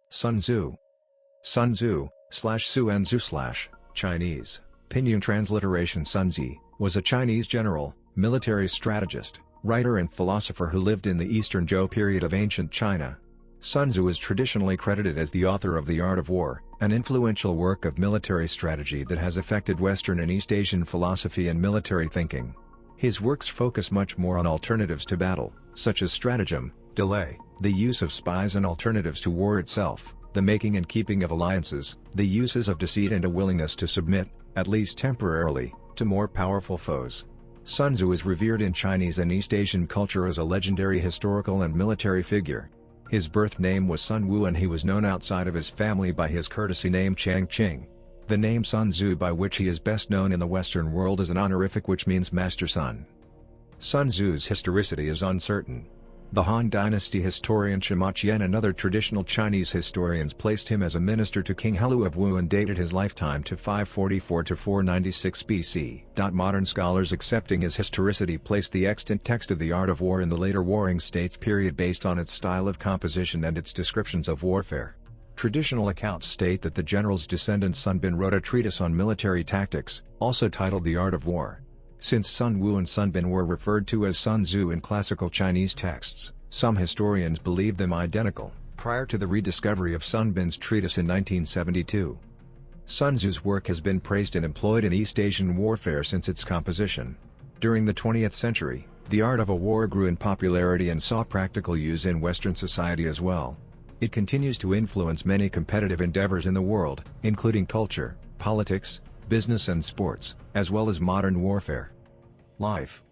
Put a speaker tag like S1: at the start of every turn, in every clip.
S1: Sun Tzu. Sun Tzu, /ßu:nzu/ Chinese, Pinyin transliteration Sunzi, was a Chinese general, military strategist, writer and philosopher who lived in the Eastern Zhou period of ancient China. Sun Tzu is traditionally credited as the author of The Art of War, an influential work of military strategy that has affected Western and East Asian philosophy and military thinking. His works focus much more on alternatives to battle, such as stratagem, delay, the use of spies and alternatives to war itself, the making and keeping of alliances, the uses of deceit and a willingness to submit, at least temporarily, to more powerful foes. Sun Tzu is revered in Chinese and East Asian culture as a legendary historical and military figure. His birth name was Sun Wu and he was known outside of his family by his courtesy name Changqing. The name Sun Tzu, by which he is best known in the Western world, is an honorific which means master son. Sun Tzu's historicity is uncertain. The Han Dynasty historian Sima Qian and other traditional Chinese historians placed him as a minister to King Helu of Wu and dated his lifetime to 544 to 496 BC. Modern scholars accepting his historicity place the extant text of The Art of War in the later Warring States period based on its style of composition and its descriptions of warfare. Traditional accounts state that the general's descendant Sun Bin wrote a treatise on military tactics, also titled The Art of War. Since Sun Wu and Sun Bin were referred to as Sun Tzu in classical Chinese texts, some historians believe them identical, prior to the rediscovery of Sun Bin's treatise in 1972. Sun Tzu's work has been praised and employed in East Asian warfare since its composition. During the 20th century, the art of a war grew in popularity and saw practical use in Western society as well. It continues to influence many competitive endeavors in the world, including culture, politics, business and sports, as well as modern warfare. Life.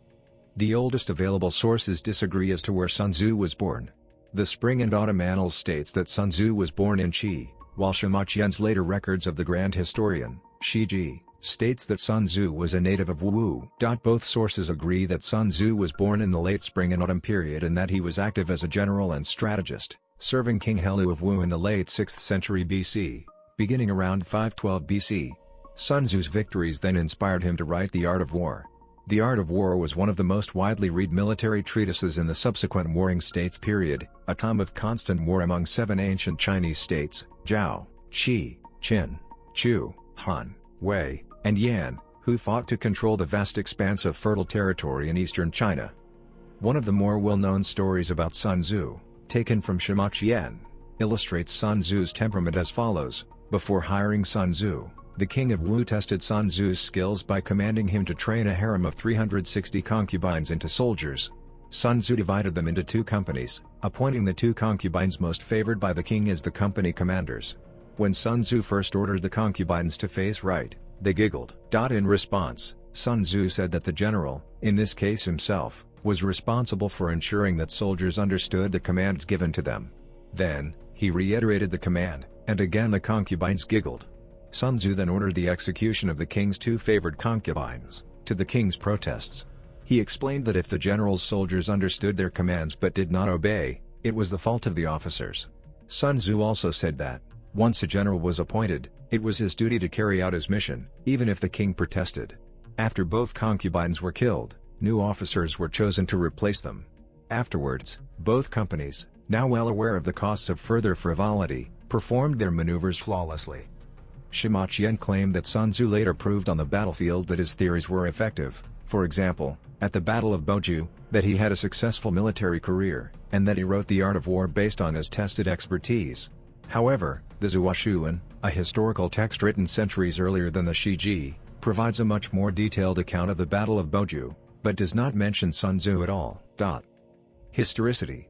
S1: The oldest available sources disagree as to where Sun Tzu was born. The Spring and Autumn Annals states that Sun Tzu was born in Qi, while Sima Qian's later records of the Grand Historian, Shi Ji, states that Sun Tzu was a native of Wu. Both sources agree that Sun Tzu was born in the late Spring and Autumn period and that he was active as a general and strategist, serving King Helu of Wu in the late 6th century BC, beginning around 512 BC. Sun Tzu's victories then inspired him to write The Art of War. The Art of War was one of the most widely read military treatises in the subsequent Warring States period, a time of constant war among 7 ancient Chinese states, Zhao, Qi, Qin, Chu, Han, Wei, and Yan, who fought to control the vast expanse of fertile territory in eastern China. One of the more well-known stories about Sun Tzu, taken from Sima Qian, illustrates Sun Tzu's temperament as follows. Before hiring Sun Tzu, the king of Wu tested Sun Tzu's skills by commanding him to train a harem of 360 concubines into soldiers. Sun Tzu divided them into 2 companies, appointing the 2 concubines most favored by the king as the company commanders. When Sun Tzu first ordered the concubines to face right, they giggled. In response, Sun Tzu said that the general, in this case himself, was responsible for ensuring that soldiers understood the commands given to them. Then, he reiterated the command, and again the concubines giggled. Sun Tzu then ordered the execution of the king's 2 favored concubines, to the king's protests. He explained that if the general's soldiers understood their commands but did not obey, it was the fault of the officers. Sun Tzu also said that, once a general was appointed, it was his duty to carry out his mission, even if the king protested. After both concubines were killed, new officers were chosen to replace them. Afterwards, both companies, now well aware of the costs of further frivolity, performed their maneuvers flawlessly. Sima Qian claimed that Sun Tzu later proved on the battlefield that his theories were effective, for example, at the Battle of Boju, that he had a successful military career, and that he wrote The Art of War based on his tested expertise. However, the Zhuoshuan, a historical text written centuries earlier than the Shi Ji, provides a much more detailed account of the Battle of Boju, but does not mention Sun Tzu at all. Historicity.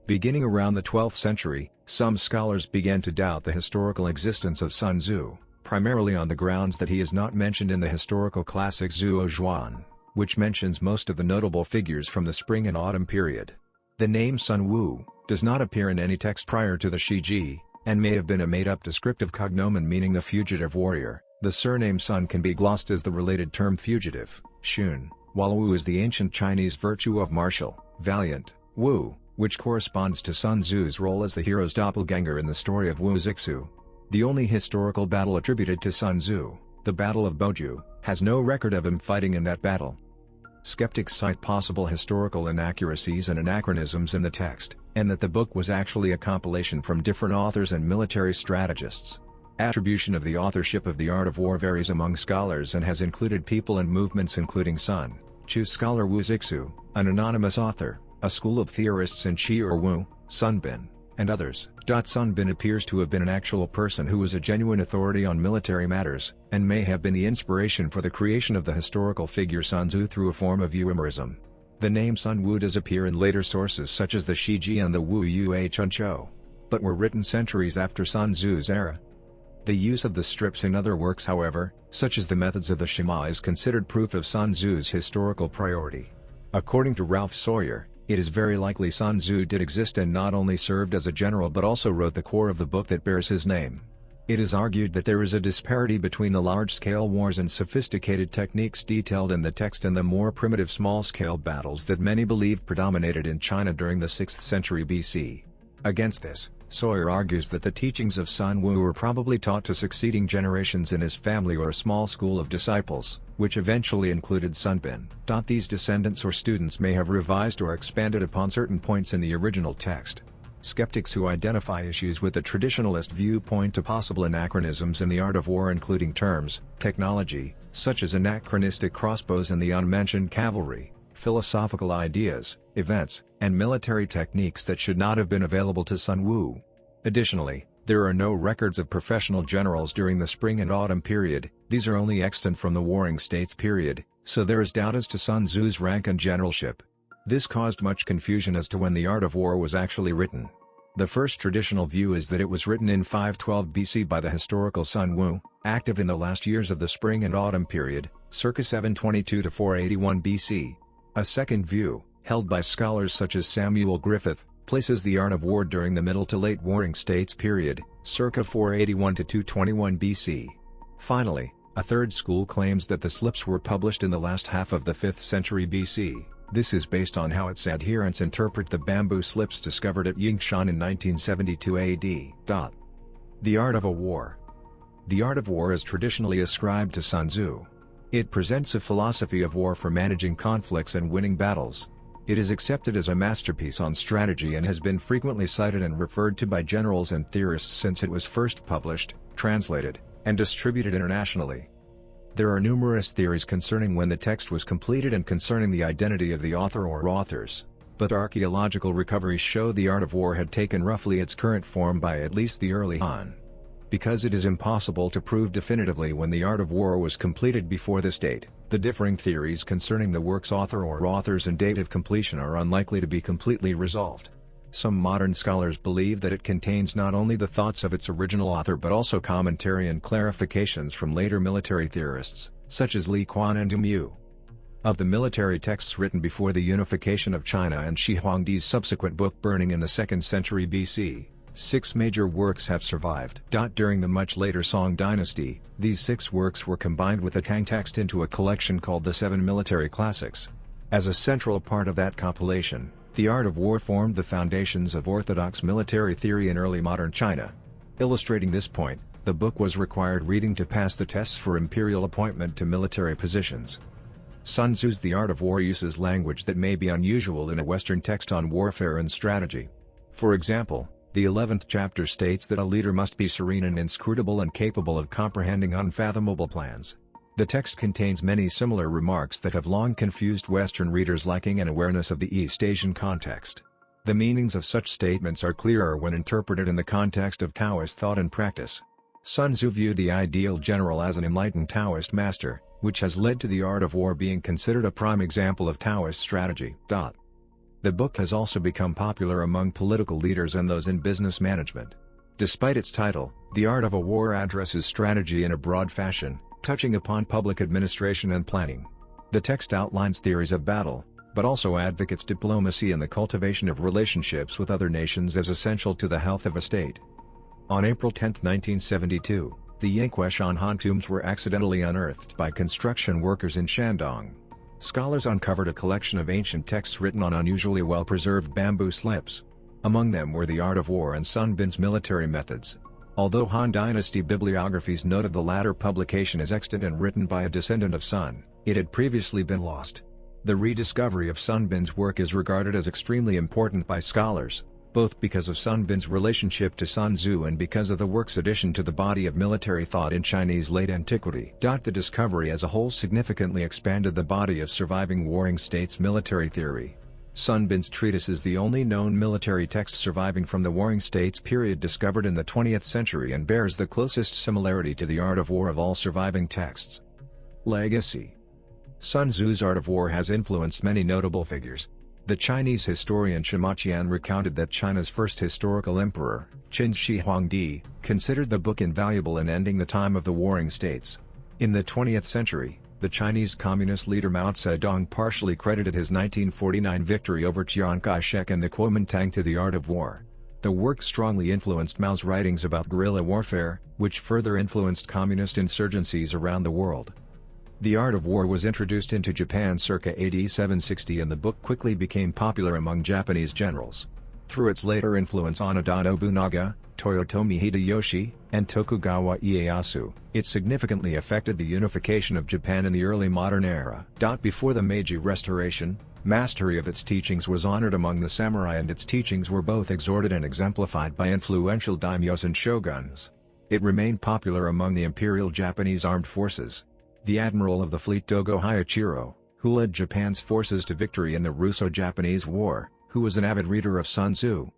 S1: Beginning around the 12th century, some scholars began to doubt the historical existence of Sun Tzu, primarily on the grounds that he is not mentioned in the historical classic Zhuozhuan, which mentions most of the notable figures from the Spring and Autumn period. The name Sun Wu does not appear in any text prior to the Shi Ji, and may have been a made-up descriptive cognomen meaning the fugitive warrior. The surname Sun can be glossed as the related term fugitive, Shun, while Wu is the ancient Chinese virtue of martial, valiant, Wu, which corresponds to Sun Tzu's role as the hero's doppelganger in the story of Wu Zixu. The only historical battle attributed to Sun Tzu, the Battle of Boju, has no record of him fighting in that battle. Skeptics cite possible historical inaccuracies and anachronisms in the text, and that the book was actually a compilation from different authors and military strategists. Attribution of the authorship of The Art of War varies among scholars and has included people and movements including Sun Tzu scholar Wu Zixu, an anonymous author, a school of theorists in Qi or Wu, Sun Bin, and others. Sun Bin appears to have been an actual person who was a genuine authority on military matters, and may have been the inspiration for the creation of the historical figure Sun Tzu through a form of Yuimerism. The name Sun Wu does appear in later sources such as the Shiji and the Wu Yue Chunqiu, but were written centuries after Sun Tzu's era. The use of the strips in other works, however, such as the Methods of the Shema, is considered proof of Sun Tzu's historical priority. According to Ralph Sawyer, it is very likely Sun Tzu did exist and not only served as a general but also wrote the core of the book that bears his name. It is argued that there is a disparity between the large-scale wars and sophisticated techniques detailed in the text and the more primitive small-scale battles that many believe predominated in China during the 6th century BC. Against this, Sawyer argues that the teachings of Sun Wu were probably taught to succeeding generations in his family or a small school of disciples, which eventually included Sun Bin. These descendants or students may have revised or expanded upon certain points in the original text. Skeptics who identify issues with the traditionalist view point to possible anachronisms in the art of war, including terms, technology, such as anachronistic crossbows and the unmentioned cavalry, philosophical ideas, events, and military techniques that should not have been available to Sun Wu. Additionally, there are no records of professional generals during the spring and autumn period. These are only extant from the Warring States period, so there is doubt as to Sun Tzu's rank and generalship. This caused much confusion as to when the Art of War was actually written. The first traditional view is that it was written in 512 BC by the historical Sun Wu, active in the last years of the spring and autumn period, circa 722 to 481 BC. A second view, held by scholars such as Samuel Griffith, places the Art of War during the Middle to Late Warring States period, circa 481 to 221 BC. Finally, a third school claims that the slips were published in the last half of the 5th century BC. This is based on how its adherents interpret the bamboo slips discovered at Yingshan in 1972 AD. The Art of a War. The art of war is traditionally ascribed to Sun Tzu. It presents a philosophy of war for managing conflicts and winning battles. It is accepted as a masterpiece on strategy and has been frequently cited and referred to by generals and theorists since it was first published, translated, and distributed internationally. There are numerous theories concerning when the text was completed and concerning the identity of the author or authors, but archaeological recoveries show the art of war had taken roughly its current form by at least the early Han. Because it is impossible to prove definitively when the art of war was completed before this date, the differing theories concerning the work's author or authors and date of completion are unlikely to be completely resolved. Some modern scholars believe that it contains not only the thoughts of its original author but also commentary and clarifications from later military theorists, such as Li Quan and Du Mu. Of the military texts written before the unification of China and Shi Huangdi's subsequent book burning in the 2nd century BC, 6 major works have survived. During the much later Song dynasty, these 6 works were combined with the Tang text into a collection called the 7 Military Classics. As a central part of that compilation, the art of war formed the foundations of orthodox military theory in early modern China. Illustrating this point, the book was required reading to pass the tests for imperial appointment to military positions. Sun Tzu's The Art of War uses language that may be unusual in a Western text on warfare and strategy. For example, the 11th chapter states that a leader must be serene and inscrutable and capable of comprehending unfathomable plans. The text contains many similar remarks that have long confused Western readers lacking an awareness of the East Asian context. The meanings of such statements are clearer when interpreted in the context of Taoist thought and practice. Sun Tzu viewed the ideal general as an enlightened Taoist master, which has led to the art of war being considered a prime example of Taoist strategy. The book has also become popular among political leaders and those in business management. Despite its title, The Art of a War addresses strategy in a broad fashion, touching upon public administration and planning. The text outlines theories of battle, but also advocates diplomacy and the cultivation of relationships with other nations as essential to the health of a state. On April 10, 1972, the Yinquesh on Han tombs were accidentally unearthed by construction workers in Shandong. Scholars uncovered a collection of ancient texts written on unusually well-preserved bamboo slips. Among them were The Art of War and Sun Bin's military methods. Although Han Dynasty bibliographies noted the latter publication as extant and written by a descendant of Sun, it had previously been lost. The rediscovery of Sun Bin's work is regarded as extremely important by scholars. both because of Sun Bin's relationship to Sun Tzu and because of the work's addition to the body of military thought in Chinese late antiquity. The discovery as a whole significantly expanded the body of surviving warring states military theory. Sun Bin's treatise is the only known military text surviving from the warring states period discovered in the 20th century and bears the closest similarity to the art of war of all surviving texts. Legacy. Sun Tzu's art of war has influenced many notable figures. The Chinese historian Sima Qian recounted that China's first historical emperor, Qin Shi Huangdi, considered the book invaluable in ending the time of the warring states. In the 20th century, the Chinese communist leader Mao Zedong partially credited his 1949 victory over Chiang Kai-shek and the Kuomintang to the art of war. The work strongly influenced Mao's writings about guerrilla warfare, which further influenced communist insurgencies around the world. The art of war was introduced into Japan circa AD 760 and the book quickly became popular among Japanese generals. Through its later influence on Oda Nobunaga, Toyotomi Hideyoshi, and Tokugawa Ieyasu, it significantly affected the unification of Japan in the early modern era. Before the Meiji Restoration, mastery of its teachings was honored among the samurai and its teachings were both exhorted and exemplified by influential daimyos and shoguns. It remained popular among the Imperial Japanese Armed Forces. The admiral of the fleet Dogo Hyachiro, who led Japan's forces to victory in the Russo-Japanese War, who was an avid reader of Sun Tzu.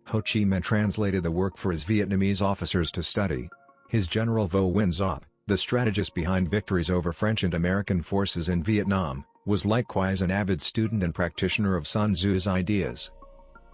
S1: Ho Chi Minh translated the work for his Vietnamese officers to study. His general Vo Nguyen Giap, the strategist behind victories over French and American forces in Vietnam, was likewise an avid student and practitioner of Sun Tzu's ideas.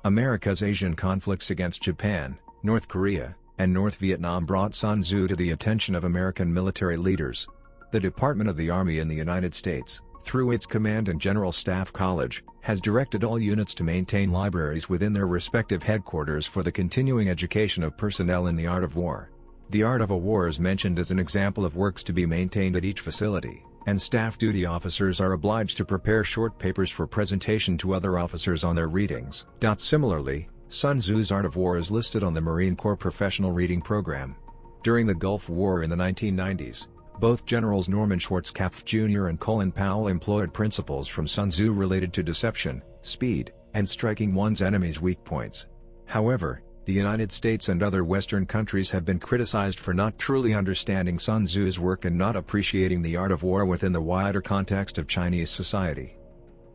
S1: America's Asian conflicts against Japan, North Korea, and North Vietnam brought Sun Tzu to the attention of American military leaders. The Department of the Army in the United States, through its Command and General Staff College, has directed all units to maintain libraries within their respective headquarters for the continuing education of personnel in the art of war. The art of a war is mentioned as an example of works to be maintained at each facility, and staff duty officers are obliged to prepare short papers for presentation to other officers on their readings. Similarly, Sun Tzu's art of war is listed on the Marine Corps Professional Reading Program. During the Gulf War in the 1990s, both Generals Norman Schwarzkopf Jr. and Colin Powell employed principles from Sun Tzu related to deception, speed, and striking one's enemy's weak points. However, the United States and other Western countries have been criticized for not truly understanding Sun Tzu's work and not appreciating the art of war within the wider context of Chinese society.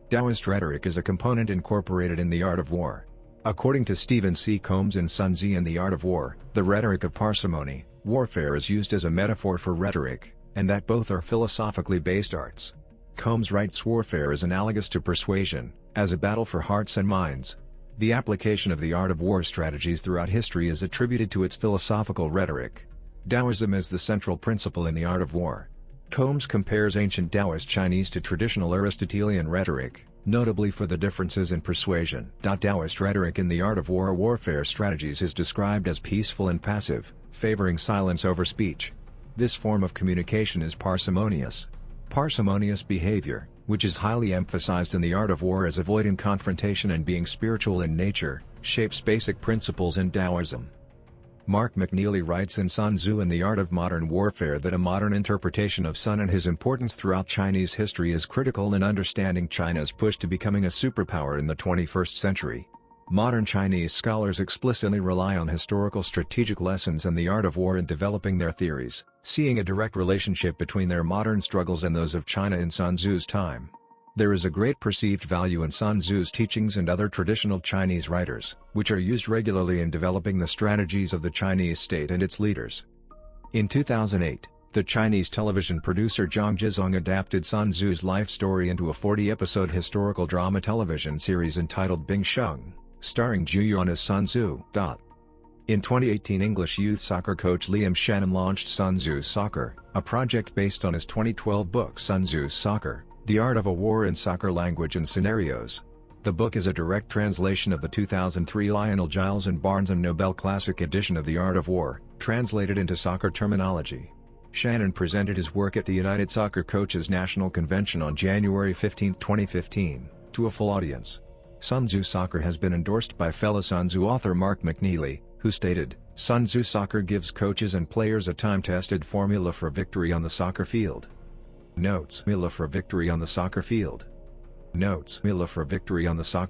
S1: Taoist rhetoric is a component incorporated in the art of war. According to Stephen C. Combs in Sunzi and the Art of War, the rhetoric of parsimony, warfare is used as a metaphor for rhetoric, and that both are philosophically based arts. Combs writes warfare is analogous to persuasion, as a battle for hearts and minds. The application of the art of war strategies throughout history is attributed to its philosophical rhetoric. Taoism is the central principle in the art of war. Combs compares ancient Taoist Chinese to traditional Aristotelian rhetoric, notably for the differences in persuasion. Taoist rhetoric in the art of war warfare strategies is described as peaceful and passive, favoring silence over speech. This form of communication is parsimonious. Parsimonious behavior, which is highly emphasized in the art of war as avoiding confrontation and being spiritual in nature, shapes basic principles in Taoism. Mark McNeely writes in Sun Tzu and the Art of Modern Warfare that a modern interpretation of Sun and his importance throughout Chinese history is critical in understanding China's push to becoming a superpower in the 21st century. Modern Chinese scholars explicitly rely on historical strategic lessons and the art of war in developing their theories, seeing a direct relationship between their modern struggles and those of China in Sun Tzu's time. There is a great perceived value in Sun Tzu's teachings and other traditional Chinese writers, which are used regularly in developing the strategies of the Chinese state and its leaders. In 2008, the Chinese television producer Zhang Zhizong adapted Sun Tzu's life story into a 40-episode historical drama television series entitled Bing Sheng, starring Zhu Yuan as Sun Tzu. In 2018, English youth soccer coach Liam Shannon launched Sun Tzu's Soccer, a project based on his 2012 book Sun Tzu's Soccer, The Art of a War in Soccer Language and Scenarios. The book is a direct translation of the 2003 Lionel Giles and Barnes & Noble Classic edition of The Art of War, translated into soccer terminology. Shannon presented his work at the United Soccer Coaches National Convention on January 15, 2015, to a full audience. Sun Tzu Soccer has been endorsed by fellow Sun Tzu author Mark McNeely, who stated, "Sun Tzu Soccer gives coaches and players a time-tested formula for victory on the soccer field." Notes: Formula for victory on the soccer field. Notes: Formula for victory on the soccer